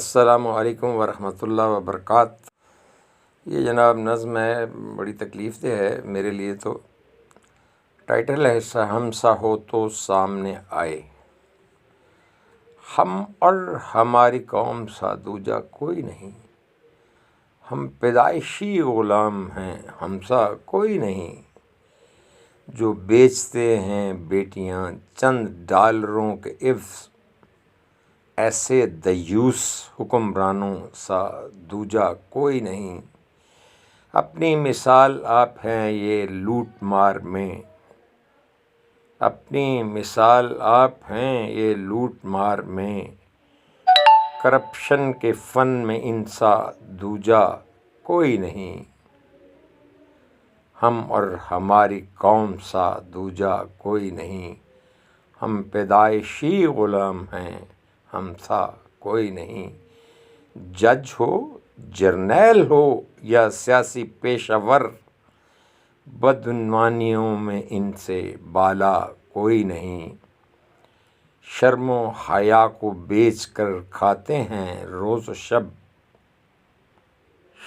السلام علیکم ورحمۃ اللہ وبرکاتہ۔ یہ جناب نظم ہے، بڑی تکلیف دہ ہے میرے لیے تو۔ ٹائٹل ہے ہم سا ہو تو سامنے آئے۔ ہم اور ہماری قوم سا دوجا کوئی نہیں، ہم پیدائشی غلام ہیں، ہم سا کوئی نہیں۔ جو بیچتے ہیں بیٹیاں چند ڈالروں کے عوض، ایسے دیوس حکمرانوں سا دوجا کوئی نہیں۔ اپنی مثال آپ ہیں یہ لوٹ مار میں، اپنی مثال آپ ہیں یہ لوٹ مار میں۔ کرپشن کے فن میں ان سا دوجا کوئی نہیں، ہم اور ہماری قوم سا دوجا کوئی نہیں۔ ہم پیدائشی غلام ہیں، ہم سا کوئی نہیں۔ جج ہو، جرنیل ہو یا سیاسی پیشہ ور، بدعنوانیوں میں ان سے بالا کوئی نہیں۔ شرم و حیا کو بیچ کر کھاتے ہیں روز و شب،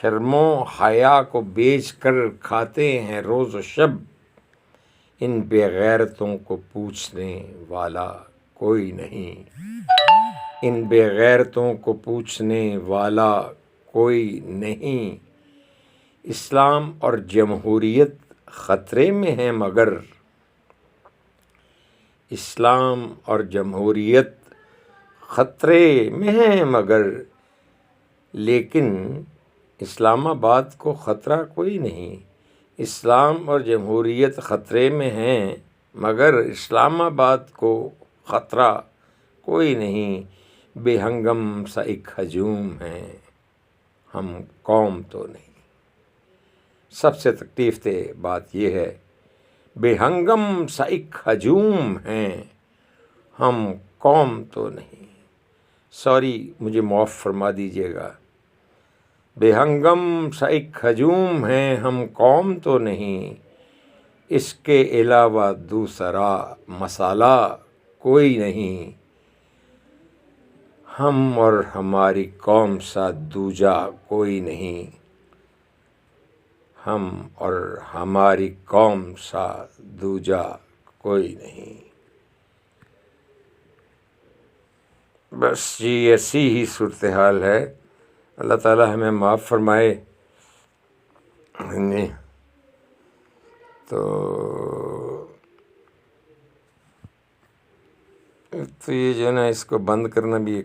شرم و حیا کو بیچ کر کھاتے ہیں روز و شب۔ ان بے غیرتوں کو پوچھنے والا کوئی نہیں، ان بے غیرتوں کو پوچھنے والا کوئی نہیں۔ اسلام اور جمہوریت خطرے میں ہیں مگر، اسلام اور جمہوریت خطرے میں ہیں مگر، لیکن اسلام آباد کو خطرہ کوئی نہیں۔ اسلام اور جمہوریت خطرے میں ہیں مگر اسلام آباد کو خطرہ کوئی نہیں۔ بے ہنگم سا ایک ہجوم ہے، ہم قوم تو نہیں۔ سب سے تکلیف دہ بات یہ ہے، بے ہنگم سا ایک ہجوم ہے، ہم قوم تو نہیں۔ سوری، مجھے معاف فرما دیجیے گا۔ بے ہنگم سا ایک ہجوم ہے، ہم قوم تو نہیں۔ اس کے علاوہ دوسرا مسئلہ کوئی نہیں، ہم اور ہماری قوم سا دوجا کوئی نہیں، ہم اور ہماری قوم سا دوجا کوئی نہیں۔ بس جی ایسی ہی صورتحال ہے۔ اللہ تعالی ہمیں معاف فرمائے۔ تو یہ جو ہے نا، اس کو بند کرنا بھی ایک